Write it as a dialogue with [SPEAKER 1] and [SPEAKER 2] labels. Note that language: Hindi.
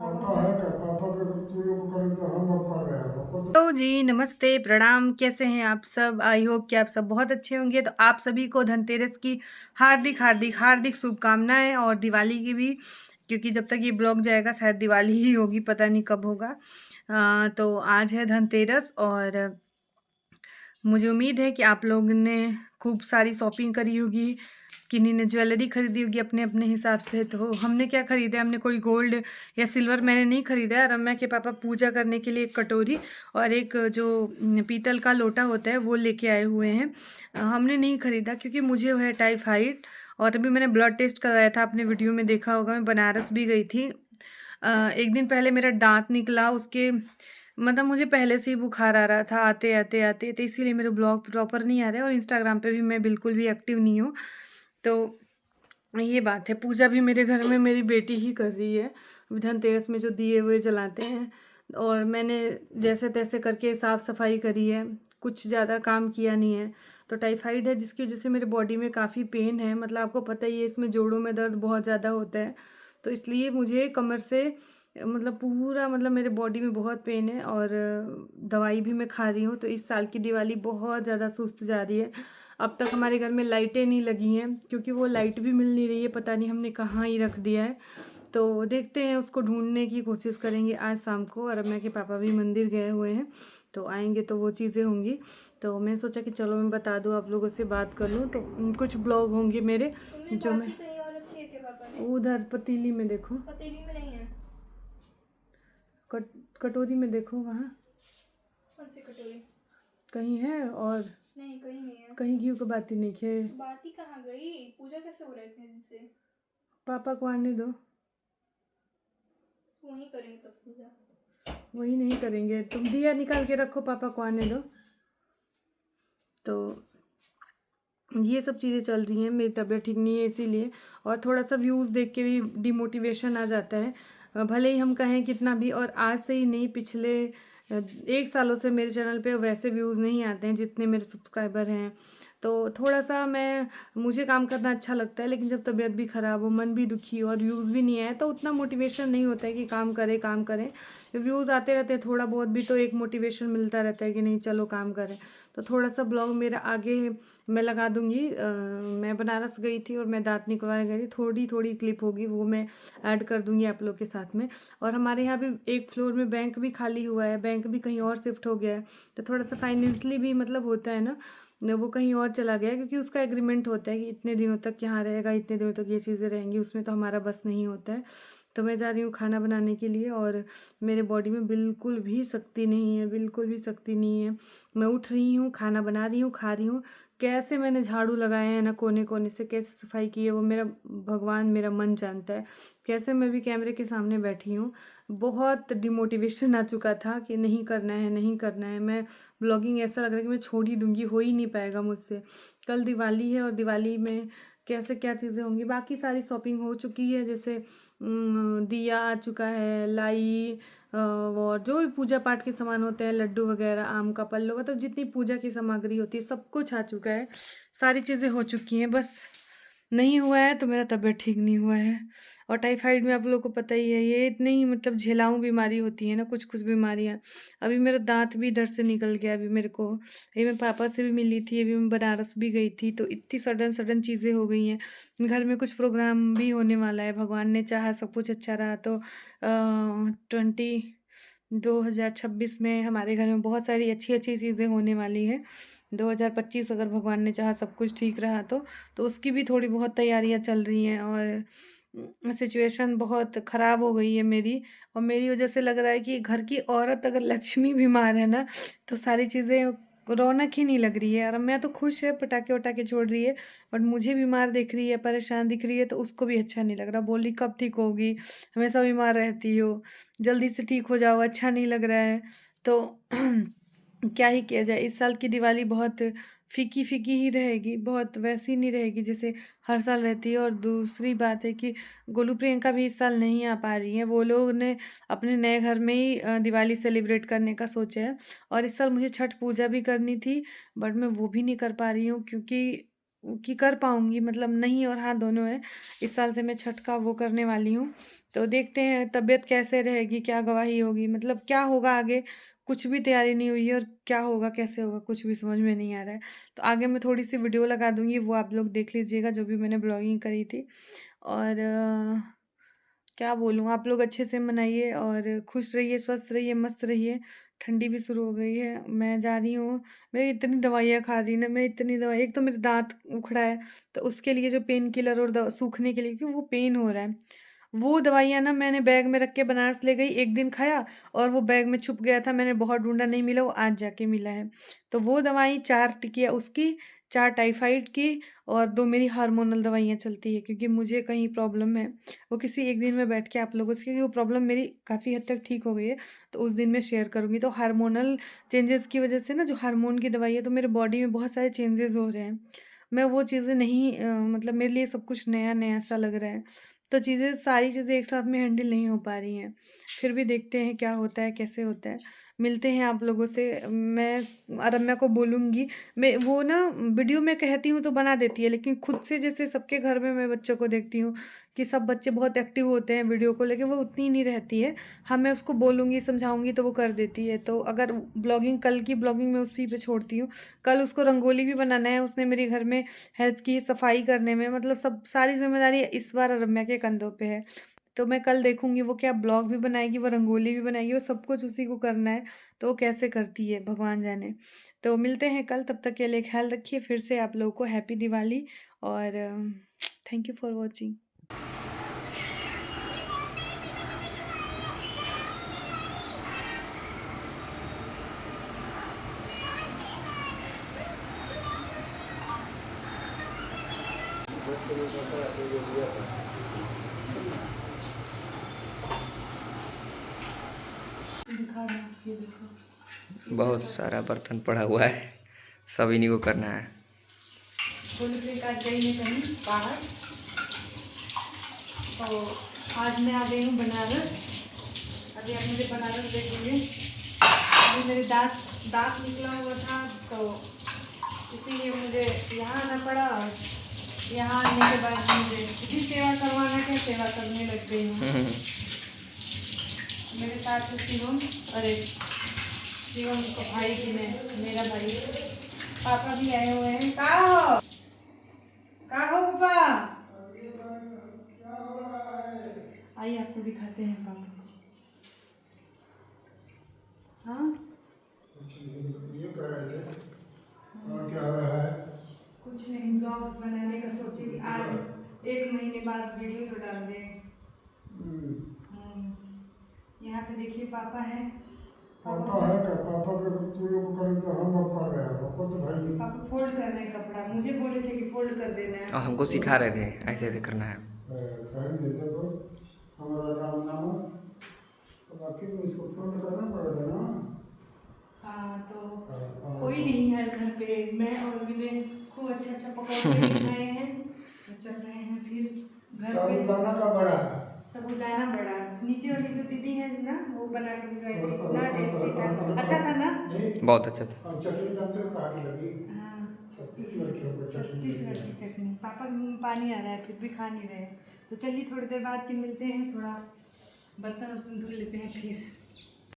[SPEAKER 1] पापा है क्या? पापा के तू लोग करें तो हम अब कर रहे हैं। पापा तो
[SPEAKER 2] हेलो जी, नमस्ते, प्रणाम, कैसे हैं आप सब? आई होप कि आप सब बहुत अच्छे होंगे। तो आप सभी को धनतेरस की हार्दिक, हार्दिक, हार्दिक शुभकामनाएँ और दिवाली की भी, क्योंकि जब तक ये ब्लॉग जाएगा शायद दिवाली ही होगी, पता नहीं कब होगा। तो आज है धनतेरस और मुझे उम्मीद है कि आप लोगों ने खूब सारी शॉपिंग करी होगी, किन्हीं ने ज्वेलरी खरीदी होगी अपने-अपने हिसाब से। तो हमने क्या खरीदा है, हमने कोई गोल्ड या सिल्वर मैंने नहीं खरीदा है। रम्या के पापा पूजा करने के लिए एक कटोरी और एक जो पीतल का लोटा होता है वो लेके आए हुए हैं। हमने नहीं खरीदा क्योंकि मुझे है टाइफाइड और अभी मैंने ब्लड टेस्ट करवाया था, आपने वीडियो में देखा होगा। मैं बनारस भी गई थी। एक दिन पहले मेरा दाँत निकला, उसके मतलब मुझे पहले से ही बुखार आ रहा था आते-आते, तो इसीलिए मेरे ब्लॉग प्रॉपर नहीं आ रहे और इंस्टाग्राम पे भी मैं बिल्कुल भी एक्टिव नहीं हूँ। तो ये बात है, पूजा भी मेरे घर में मेरी बेटी ही कर रही है। धनतेरस में जो दिए हुए जलाते हैं और मैंने जैसे-तैसे करके साफ-सफाई करी है, कुछ ज़्यादा काम किया नहीं है। तो टाइफाइड है जिसकी वज़ह से मेरे बॉडी में काफ़ी पेन है, मतलब आपको पता ही है इसमें जोड़ों में दर्द बहुत ज़्यादा होता है। तो इसलिए मुझे कमर से मतलब पूरा मतलब मेरे बॉडी में बहुत पेन है और दवाई भी मैं खा रही हूँ। तो इस साल की दिवाली बहुत ज़्यादा सुस्त जा रही है। अब तक हमारे घर में लाइटें नहीं लगी हैं क्योंकि वो लाइट भी मिल नहीं रही है, पता नहीं हमने कहाँ ही रख दिया है। तो देखते हैं, उसको ढूँढने की कोशिश करेंगे आज शाम को। और रम्या के पापा भी मंदिर गए हुए हैं, तो आएँगे तो वो चीज़ें होंगी। तो मैं सोचा कि चलो मैं बता दूँ, आप लोगों से बात कर लूँ। तो कुछ ब्लॉग होंगे मेरे
[SPEAKER 3] तुमने
[SPEAKER 2] जो मैं
[SPEAKER 3] बाकी कहीं और रखी है क्या पापा ने?
[SPEAKER 2] उधर पतीली में देखो,
[SPEAKER 3] पतीली में नहीं है।
[SPEAKER 2] कट कटोरी में देखो, वहाँ
[SPEAKER 3] कौन सी कटोरी?
[SPEAKER 2] कहीं है और
[SPEAKER 3] नहीं, कहीं नहीं है।
[SPEAKER 2] कहीं घी की बाती नहीं है।
[SPEAKER 3] बाती कहाँ गई? पूजा कैसे हो रहा है इतने दिन से?
[SPEAKER 2] पापा को आने दो,
[SPEAKER 3] वहीं करेंगे तब पूजा।
[SPEAKER 2] वही नहीं करेंगे। तुम दिया निकाल के रखो, पापा को आने दो। तो ये सब चीज़ें चल रही हैं, मेरी तबीयत ठीक नहीं है इसीलिए। और थोड़ा-सा व्यूज़ देख के भी डिमोटिवेशन आ जाता है। भले ही हम कहें कितना भी, और आज से ही नहीं, पिछले 1 सालों से मेरे चैनल पे वैसे व्यूज़ नहीं आते हैं जितने मेरे सब्सक्राइबर हैं। तो थोड़ा-सा मुझे काम करना अच्छा लगता है, लेकिन जब तबीयत भी ख़राब हो, मन भी दुखी हो और व्यूज़ भी नहीं आए तो उतना मोटिवेशन नहीं होता है कि काम करें, काम करें। व्यूज़ आते रहते हैं, थोड़ा बहुत भी तो एक मोटिवेशन मिलता रहता है कि नहीं चलो काम करें। तो थोड़ा-सा ब्लॉग मेरा आगे मैं लगा दूँगी। मैं बनारस गई थी और मैं दाँत निकलवाने गई थी, थोड़ी-थोड़ी क्लिप होगी, वो मैं ऐड कर दूँगी आप लोग के साथ में। और हमारे यहाँ भी एक फ्लोर में बैंक भी खाली हुआ है, बैंक भी कहीं और शिफ्ट हो गया है। तो थोड़ा-सा फाइनेंशियली भी मतलब होता है ना, वो कहीं और चला गया है क्योंकि उसका एग्रीमेंट होता है कि इतने दिनों तक यहाँ रहेगा, इतने दिनों तक ये चीज़ें रहेंगी, उसमें तो हमारा बस नहीं होता है। तो मैं जा रही हूँ खाना बनाने के लिए और मेरे बॉडी में बिल्कुल भी शक्ति नहीं है, बिल्कुल भी शक्ति नहीं है। मैं उठ रही हूँ, खाना बना रही हूँ, खा रही हूँ। कैसे मैंने झाड़ू लगाए हैं ना कोने-कोने से, कैसे सफाई की है वो मेरा भगवान, मेरा मन जानता है। कैसे मैं भी कैमरे के सामने बैठी हूँ। बहुत डिमोटिवेशन आ चुका था कि नहीं करना है, नहीं करना है। मैं ब्लॉगिंग ऐसा लग रहा है कि मैं छोड़ ही दूँगी, हो ही नहीं पाएगा मुझसे। कल दिवाली है और दिवाली में कैसे क्या चीज़ें होंगी। बाकी सारी शॉपिंग हो चुकी है, जैसे दिया आ चुका है, लाई और जो भी पूजा पाठ के सामान होते हैं, लड्डू वगैरह, आम का पल्लो, मतलब जितनी पूजा की सामग्री होती है सब कुछ आ चुका है। सारी चीज़ें हो चुकी हैं, बस नहीं हुआ है तो मेरा तबीयत ठीक नहीं हुआ है। और टाइफाइड में आप लोगों को पता ही है, ये इतनी ही मतलब झेलाऊ बीमारी होती है ना, कुछ-कुछ बीमारियाँ। अभी मेरा दाँत भी इधर से निकल गया अभी मेरे को। अभी मैं पापा से भी मिली थी, अभी मैं बनारस भी गई थी, तो इतनी सडन-सडन चीज़ें हो गई हैं। घर में कुछ प्रोग्राम भी होने वाला है, भगवान ने चाहा सब कुछ अच्छा रहा तो 2026 में हमारे घर में बहुत सारी अच्छी-अच्छी चीज़ें होने वाली हैं। 2025 अगर भगवान ने चाहा सब कुछ ठीक रहा तो उसकी भी थोड़ी बहुत तैयारियाँ चल रही हैं और सिचुएशन बहुत ख़राब हो गई है मेरी। और मेरी वज़ह से लग रहा है कि घर की औरत अगर लक्ष्मी बीमार है ना, तो सारी चीज़ें रौनक ही नहीं लग रही है। और मैं तो खुश है, पटाखे-वटाखे छोड़ रही है, बट मुझे बीमार दिख रही है, परेशान दिख रही है, तो उसको भी अच्छा नहीं लग रहा। बोल रही कब ठीक होगी? हमेशा बीमार रहती हो, जल्दी से ठीक हो जाओ, अच्छा नहीं लग रहा है। तो क्या ही किया जाए, इस साल की दिवाली बहुत फीकी-फीकी ही रहेगी, बहुत वैसी नहीं रहेगी जैसे हर साल रहती है। और दूसरी बात है कि गोलू प्रियंका भी इस साल नहीं आ पा रही हैं। वो लोग ने अपने नए घर में ही दिवाली सेलिब्रेट करने का सोचा है। और इस साल मुझे छठ पूजा भी करनी थी, बट मैं वो भी नहीं कर पा रही हूँ क्योंकि कि कर पाऊँगी, मतलब नहीं और हाँ दोनों है। इस साल से मैं छठ का वो करने वाली हूँ, तो देखते हैं तबीयत कैसे रहेगी, क्या गवाही होगी, मतलब क्या होगा आगे, कुछ भी तैयारी नहीं हुई है और क्या होगा, कैसे होगा, कुछ भी समझ में नहीं आ रहा है। तो आगे मैं थोड़ी-सी वीडियो लगा दूँगी, वो आप लोग देख लीजिएगा, जो भी मैंने ब्लॉगिंग करी थी। और क्या बोलूँ, आप लोग अच्छे से मनाइए और खुश रहिए, स्वस्थ रहिए, मस्त रहिए। ठंडी भी शुरू हो गई है, मैं जा रही हूँ। मैं इतनी दवाइयाँ खा रही ना, मैं इतनी दवाई, एक तो मेरे दाँत उखड़ा है, तो उसके लिए जो पेन किलर और सूखने के लिए, क्योंकि वो पेन हो रहा है, वो दवाइयाँ ना मैंने बैग में रख के बनारस ले गई, एक दिन खाया और वो बैग में छुप गया था, मैंने बहुत ढूंढा, नहीं मिला, वो आज जाके मिला है। तो वो दवाई 4 टिकिया उसकी, 4 टाइफाइड की और 2 मेरी हार्मोनल दवाइयाँ चलती है, क्योंकि मुझे कहीं प्रॉब्लम है। वो किसी एक दिन में बैठ के आप लोगों से, क्योंकि वो प्रॉब्लम मेरी काफ़ी हद तक ठीक हो गई है, तो उस दिन मैं शेयर करूँगी। तो हार्मोनल चेंजेस की वजह से ना, जो हार्मोन की दवाई है, तो मेरे बॉडी में बहुत सारे चेंजेस हो रहे हैं। मैं वो चीज़ें नहीं मतलब मेरे लिए सब कुछ नया-नया सा लग रहा है। तो चीज़ें, सारी चीज़ें एक साथ में हैंडल नहीं हो पा रही हैं। फिर भी देखते हैं क्या होता है, कैसे होता है। मिलते हैं आप लोगों से। मैं रम्या को बोलूँगी, मैं वो ना वीडियो में कहती हूँ तो बना देती है, लेकिन खुद से जैसे सबके घर में मैं बच्चों को देखती हूँ कि सब बच्चे बहुत एक्टिव होते हैं वीडियो को लेके, वो उतनी नहीं रहती है। हाँ, मैं उसको बोलूँगी, समझाऊँगी तो वो कर देती है। तो अगर ब्लॉगिंग, कल की ब्लॉगिंग मैं उसी पे छोड़ती हूँ। कल उसको रंगोली भी बनाना है, उसने मेरे घर में हेल्प की, सफाई करने में, मतलब सब सारी ज़िम्मेदारी इस बार रम्या के कंधों पे है। तो मैं कल देखूँगी वो क्या ब्लॉग भी बनाएगी, वो रंगोली भी बनाएगी, वो सब कुछ उसी को करना है। तो वो कैसे करती है भगवान जाने। तो मिलते हैं कल, तब तक के लिए ख्याल रखिए। फिर से आप लोगों को हैप्पी दिवाली और थैंक यू फॉर वॉचिंग। दिखा रहा हूँ, ये देखो,
[SPEAKER 4] बहुत सारा बर्तन पड़ा हुआ है, सब इन्हीं को करना है।
[SPEAKER 2] फुल से काट गई है कहीं बाहर। तो आज मैं आ गई हूँ बनारस। अभी आप मुझे बनारस देखेंगे। अभी मेरे दांत निकला हुआ था, तो इसीलिए मुझे यहाँ आना पड़ा। और यहाँ आने के बाद मुझे खुद सेवा करवाना है, सेवा करने लग गई हूँ। मेरे साथ शिवम, अरे शिवम का भाई भी है, मेरा भाई, पापा भी आए हुए हैं। कहाँ हो पापा? आइए आपको दिखाते हैं पापा को। हाँ,
[SPEAKER 1] ये कह रहे थे और क्या हो रहा है?
[SPEAKER 2] कुछ नहीं, ब्लॉग बनाने का सोचे कि आज 1 महीने बाद वीडियो तो डाल दें। यहाँ पे देखिए पापा है।
[SPEAKER 1] पापा है क्या? पापा के तू लोग करें तो हम अब कर रहे हैं, पापा तो भाई
[SPEAKER 2] पापा फोल्ड कर रहे हैं कपड़ा, मुझे बोले थे कि फोल्ड कर देना है।
[SPEAKER 4] और हमको सिखा रहे थे ऐसे ऐसे करना है।
[SPEAKER 1] कहेंगे देखो हमारा राम नाम, तो बाकी में इसको फोन करना पड़ेगा ना।
[SPEAKER 2] हाँ, तो
[SPEAKER 1] हाँ,
[SPEAKER 2] कोई नहीं है घर पे, मैं और विनय खूब अच्छा अच्छा पकौड़े बनाए हैं, तो चल रहे हैं फिर घर पे।
[SPEAKER 1] साबुदाना का बड़ा है।
[SPEAKER 2] साबुदाना बड़ा, नीचे वाली जो दीदी है ना, वो बना के भिजवाई थी, इतना टेस्टी था, अच्छा था ना।
[SPEAKER 4] बहुत अच्छा था।
[SPEAKER 1] और चटनी जानते हो कहाँ की लगी?
[SPEAKER 2] हाँ,
[SPEAKER 1] छत्तीसगढ़ की हमको चटनी
[SPEAKER 2] छत्तीसगढ़
[SPEAKER 1] लगी
[SPEAKER 2] की
[SPEAKER 1] है।
[SPEAKER 2] चटनी। पापा के मुंह में पानी आ रहा है, फिर भी खा नहीं रहे। तो चलिए थोड़ी देर बाद फिर मिलते हैं, थोड़ा बर्तन वर्तन धुल लेते हैं फिर।